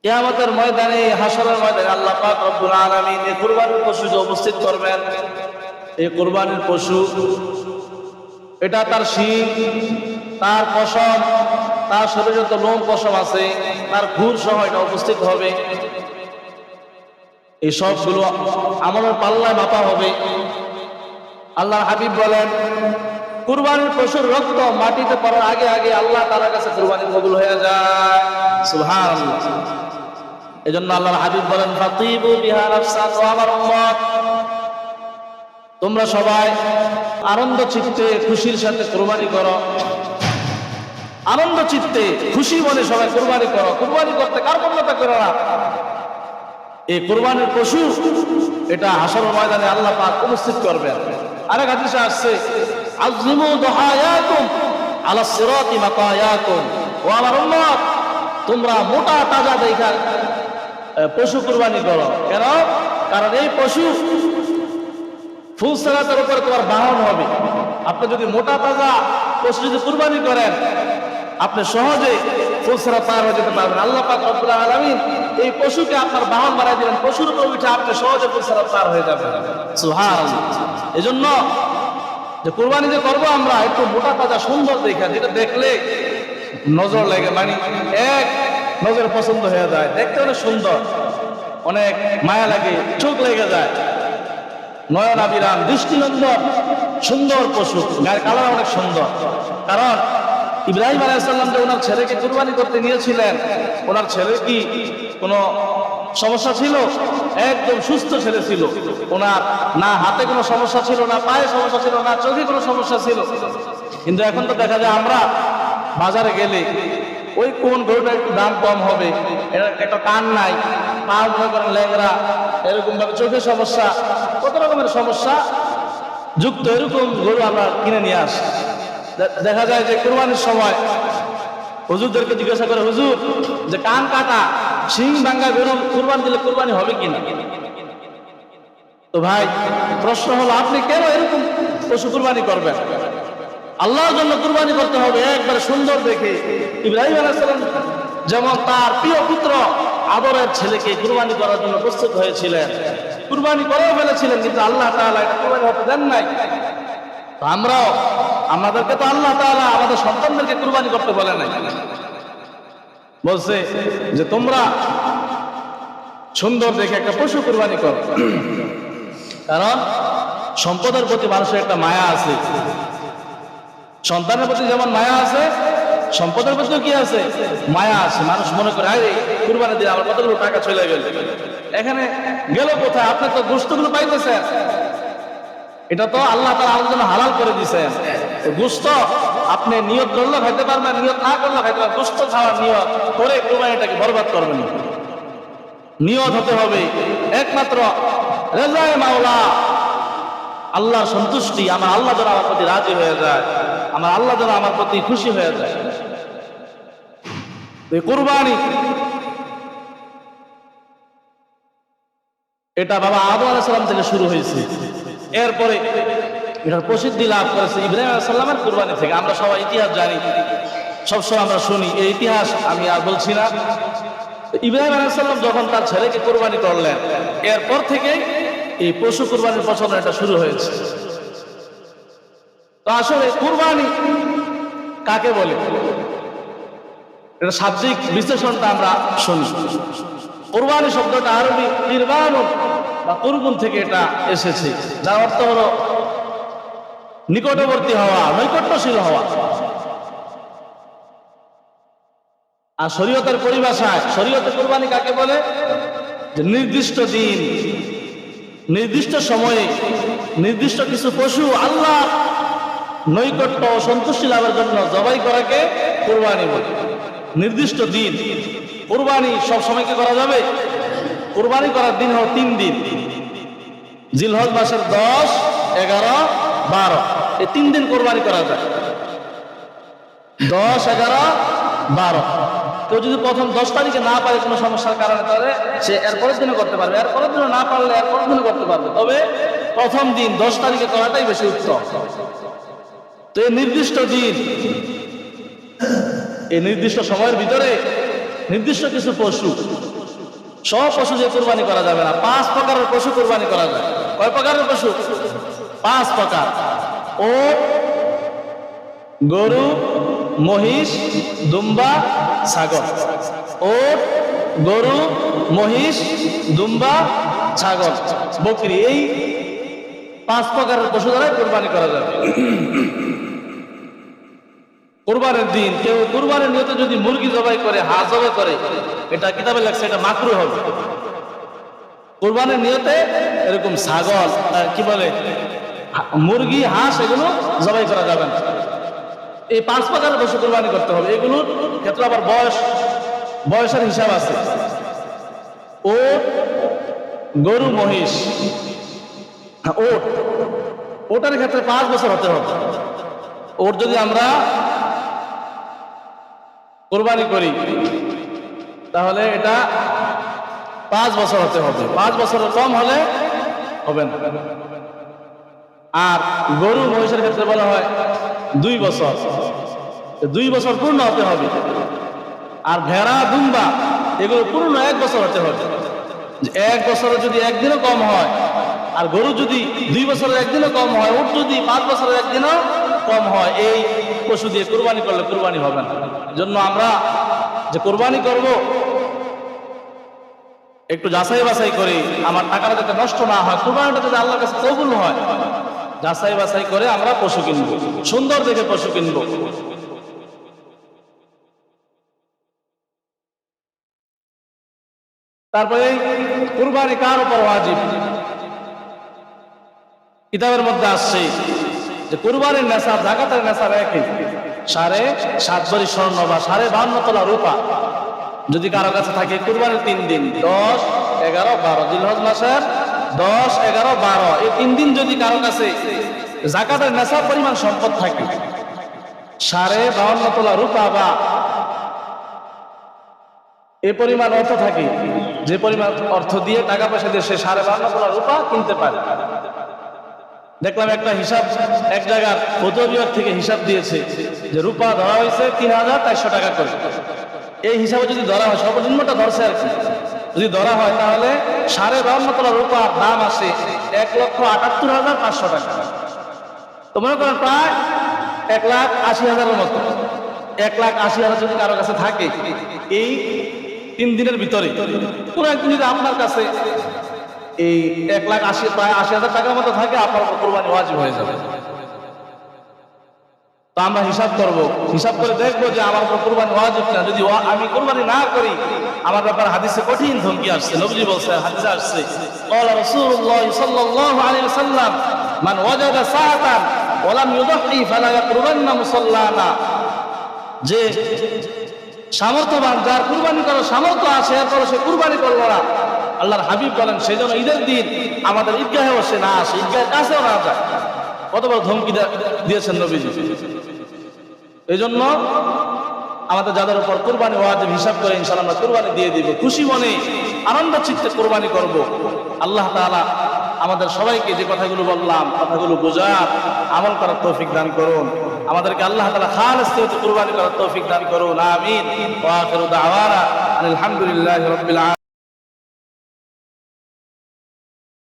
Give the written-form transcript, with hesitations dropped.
কিয়ামতের ময়দানে, হাসরের ময়দানে আল্লাহ পাক রব্বুল আলামিন এই কুরবানির পশু যে উপস্থিত করবেন, এই কুরবানির পশু এটা তার শিং, তার পশম, তার শরীরে যত লোম পশম আছে, তার খুর সহ এটা উপস্থিত হবে। এই সবগুলো আমলের পাল্লায় মাপা হবে। আল্লাহ হাবিব বলেন, কুরবানির পশুর রক্ত মাটিতে পড়ার আগে আগে আল্লাহ তাআলার কাছে কুরবানি কবুল হয়ে যায়। সুবহানাল্লাহ। এজন্য আল্লাহর হাবিব বলেন, ফাতিবু বিহা নাফসান, ও আমার উম্মত, তোমরা সবাই আনন্দ চিত্তে খুশির সাথে কুরবানি করো। আনন্দ চিত্তে খুশি মনে সবাই কুরবানি করো। কুরবানি করতে কার্পণ্যতা করো না। এই কুরবানির পশু এটা হাসরের ময়দানে আল্লাহ পাক উপস্থিত করবেন। আরেক হাদিসে আসছে, আযিমু দুহায়াকুম আলা সিরাতি মাতায়াকুম, ও আমার উম্মত, তোমরা মোটা তাজা দেখা পশু কুরবানি করো। কেন? কারণ এই পশু ফুলসিরাতের উপরে তোমার বাহন হবে। আপনি যদি মোটা তাজা পশু যদি কুরবানি করেন, আপনি সহজে ফুলসিরাত পার হয়ে যেতে পারবেন। আল্লাহ পাক রব্বুল আলামিন এই পশুকে আপনার বাহন বানাই দিলেন, পশুর উপর উঠে আপনি সহজে ফুলসিরাত পার হয়ে যাবেন। সুবহানাল্লাহ। এজন্য যে কুরবানি যে করবো আমরা, একটু মোটা তাজা সুন্দর দেখা, যেটা দেখলে নজর লাগে, মানে এক নজর পছন্দ হয়ে যায়, দেখতে অনেক সুন্দর, অনেক মায়া লাগে, চোখ লেগে যায়, নয়নাভিরাম, দৃষ্টিনন্দন সুন্দর পশু, গায়ের কালার অনেক সুন্দর। কারণ ইব্রাহিম আলাইহিস সালাম যে ওনার ছেলেকে কুরবানি করতে নিয়েছিলেন, ওনার ছেলে কি কোনো সমস্যা ছিল? একদম সুস্থ ছেলে ছিল। ওনার না হাতে কোনো সমস্যা ছিল, না পায়ে সমস্যা ছিল, না চোখে কোনো সমস্যা ছিল। কিন্তু এখন তো দেখা যায় আমরা বাজারে গেলে ওই কোন গরুটা একটু দাম কম হবে, এর একটা কান নাই, পা মনে করেন ল্যাংরা, এরকম ভাবে চোখের সমস্যা, কত রকমের সমস্যা যুক্ত এরকম গরু আমরা কিনে নিয়ে আসি। দেখা যায় যে কুরবানির সময় হুজুরদেরকে জিজ্ঞাসা করে, হুজুর যে কান কাটা শিং ভাঙ্গা গরু কুরবানি দিলে কুরবানি হবে কিনা? তো ভাই প্রশ্ন হলো, আপনি কেন এরকম পশু কুরবানি করবেন? আল্লাহর জন্য কুরবানি করতে হবে একবারে সুন্দর দেখে। ইব্রাহিম আলাইহিস সালাম যেমন তার প্রিয় পুত্র আদরের ছেলেকে কুরবানি করার জন্য প্রস্তুত হয়েছিলেন, কুরবানি করেও ফেলেছিলেন, কিন্তু আল্লাহ তাআলা এটা কুরবানি হতে দেন নাই। তো আমরাও, আমাদেরকে তো আল্লাহ তাআলা আমাদের সন্তানদেরকে কুরবানি করতে বলে নাই, বলছে যে তোমরা সুন্দর দেখে একটা পশু কুরবানি করো। কারণ সম্পদের প্রতি মানুষের একটা মায়া আছে। সন্তানের প্রতি যেমন মায়া আছে, সম্পদের প্রতিও কি আছে? মায়া আছে। মানুষ মনে করে, আরে কুরবানি দিয়ে আমার কতগুলো টাকা চলে গেল, এখানে গেল কোথায়? আপনি তো গোশতগুলো পাইতেছেন, এটা তো আল্লাহ তাআলা আমাদের জন্য হালাল করে দিয়েছেন। গোশত আপনি নিয়ত করলে খাইতে পারবেন, নিয়ত না করলে খাইতে পারবেন। গোশত খাওয়ার নিয়ত করে কুরবানিটাকে বরবাদ করবেন না। নিয়ত হতে হবে একমাত্র রেজায়ে মাওলা, আল্লাহর সন্তুষ্টি, আমার আল্লাহ যেন আমার প্রতি রাজি হয়ে যায়, আমার আল্লাহ যেন আমার প্রতি খুশি হয়ে যায়। এই কুরবানি এটা বাবা আদম আলাইহিস সালাম থেকে শুরু হয়েছে। এরপরে এটার প্রসিদ্ধি লাভ করেছে ইব্রাহিম আলাইহিস সালামের কুরবানি থেকে। আমরা সবাই ইতিহাস জানি, সবসময় আমরা শুনি, এই ইতিহাস আমি আর বলছি না। ইব্রাহিম আলাইহিস সালাম যখন তার ছেলেকে কুরবানি করলেন, এরপর থেকে এই পশু কুরবানির প্রচলন এটা শুরু হয়েছে। তো আসলে কুরবানি কাকে বলে, এটা শাব্দিক বিশ্লেষণটা আমরা শুনি। কুরবানি শব্দটা আরবি কুরবান বা কুরবুন থেকে এটা এসেছে, যার অর্থ হলো নিকটবর্তী হওয়া, নৈকট্যশীল হওয়া। আর শরীয়তের পরিভাষায় শরীয়তে কুরবানি কাকে বলে? যে নির্দিষ্ট দিন, নির্দিষ্ট সময়ে নির্দিষ্ট কিছু পশু আল্লাহ নৈকট্য ও সন্তুষ্টি লাভের জন্য জবাই করাকে কুরবানি বলে। নির্দিষ্ট দিন। কুরবানি সব সময় কি করা যাবে? কুরবানি করার দিন হলো 3 দিন, জিলহজ মাসের 10, 11, 12, এই 3 দিন কুরবানি করা যায়। 10, 11, 12। কেউ যদি প্রথম 10 তারিখে না পারে কোনো সমস্যার কারণে, তাহলে সে এরপরের দিনে করতে পারবে, এরপরের দিনে না পারলে এরপরের দিনে করতে পারবে। তবে প্রথম দিন 10 তারিখে করাটাই বেশি উত্তম। তো এই নির্দিষ্ট দিন, এই নির্দিষ্ট সময়ের ভিতরে নির্দিষ্ট কিছু পশু সব পশু দিয়ে কুরবানি করা যাবে না। 5 প্রকারের পশু কুরবানি করা যায়। কয় প্রকারের পশু? 5 প্রকার। ওট, গরু, মহিষ, দুম্বা, ছাগল। ওট, গরু, মহিষ, দুম্বা, ছাগল, বকরি, এই 5 প্রকারের পশু দ্বারা কুরবানি করা যাবে। কুরবানের দিন কেউ কুরবানের নিয়তে যদি মুরগি জবাই করে, হাঁস জবাই করে, এটা কিতাবে লেখছে এটা মাকরুহ হবে। কুরবানের নিয়তে এরকম ছাগল, কি বলে, মুরগি, হাঁস, এগুলো জবাই করা যাবে না। এই 5 প্রকারের পশু কুরবানি করতে হবে। এগুলোর ক্ষেত্রে আবার বয়সের হিসাব আছে। ওট, গরু, মহিষ, ওটার ক্ষেত্রে 5 বছর হতে হবে। ওট যদি আমরা কুরবানি করি তাহলে এটা 5 বছর হতে হবে। 5 বছরের কম হলে হবে না। আর গরু, মহিষের ক্ষেত্রে বলা হয় 2 বছর, 2 বছর পূর্ণ হতে হবে। আর ভেড়া, দুম্বা, এগুলো পূর্ণ 1 বছর হতে হবে। 1 বছরে যদি একদিনও কম হয়, আর গরু যদি 2 বছরের একদিনও কম হয়, উট যদি 5 বছরের একদিনও কম হয়, এই পশু দিয়ে কুরবানি করলে কুরবানি হবে না। জন্য আমরা যে কুরবানি করব একটু যাচাই বাছাই করে, আমার টাকাটা যাতে নষ্ট না হয়, কুরবানিটা যাতে আল্লাহর কাছে কবুল হয়, যাচাই বাছাই করে আমরা পশু কিনবো, সুন্দর দেখে পশু কিনবো। তারপরে কুরবানি কার উপর ওয়াজিব? কিতাবের মধ্যে আসছে যে কুরবানির নেশাব যাকাতের নেশাব একই, 7.5 ভরি স্বর্ণ বা 52 তোলা রূপা যদি কারো কাছে থাকে কুরবানির 3 দিন 10, 11, 12 জিলহজ মাসের 10, 11, 12 এই 3 দিন যদি কারো কাছে যাকাতের নেশাব পরিমাণ সম্পদ থাকে, 52.5 তোলা রূপা বা এই পরিমাণ অর্থ থাকে, যে পরিমাণ অর্থ দিয়ে টাকা পয়সা দিয়ে সে 52.5 তোলা রূপা কিনতে পারে। দেখলাম একটা হিসাব এক জায়গার ফতোয়া বিভাগ থেকে হিসাব দিয়েছে যে রূপা ধরা হয়েছে 3,400 টাকা করে। এই হিসাবে যদি ধরা হয়, সর্বনিম্নটা ধরছে আর কি, যদি ধরা হয় তাহলে 52.5 তোলা রূপার দাম আসে 1,78,500 টাকা। তো মনে করেন প্রায় 1,80,000-এর মতো। 1,80,000 যদি কারো কাছে থাকে এই 3 দিনের ভিতরে, কোন একদিন যদি আপনার কাছে এই 1,80,000 প্রায় 80,000 টাকার মতো থাকে, আপনার উপর কুরবানি ওয়াজিব হয়ে যাবে। তো আমরা হিসাব করব, হিসাব করে দেখবো যে আমার উপর কুরবানি ওয়াজিব না। যদি আমি কুরবানি না করি, আমার ব্যাপারে হাদিসে কঠিন ধমকি আসছে। নবীজি বলছে, হাদিসে আসছে, ক্বালা রাসূলুল্লাহ সাল্লাল্লাহু আলাইহি ওয়াসাল্লাম, মান ওয়াজাদা সাআতান ওয়া লাম ইউদহি ফালা ইয়াকরুবান্না মুসাল্লানা। যে সামর্থ্যবান, যার কুরবানি করার সামর্থ্য আছে, এরপর সে কুরবানি করলো না, আল্লাহর হাবিব বলেন সেই জন্য ঈদের দিন আমাদের ঈদগাহেও সে না আসে, ঈদগাহের কাছেও না যায়। কত বড় ধমকি দিয়েছেন নবীজি। এই জন্য আমাদের যাদের উপর কুরবানি ওয়াজিব হিসাব করে ইনশাআল্লাহ আমরা কুরবানি দিয়ে দিব, খুশি মনে আনন্দ চিত্তে কুরবানি করব। আল্লাহ তাআলা আমাদের সবাইকে যে কথাগুলো বললাম, কথাগুলো বোঝার, আমল করার তৌফিক দান করুন। আমাদেরকে আল্লাহ তাআলা খালিস নিয়তে কুরবানি করার তৌফিক দান করুন। আমিন। ওয়া আখিরু দাওয়ানা আলহামদুলিল্লাহি রাব্বিল আলামিন।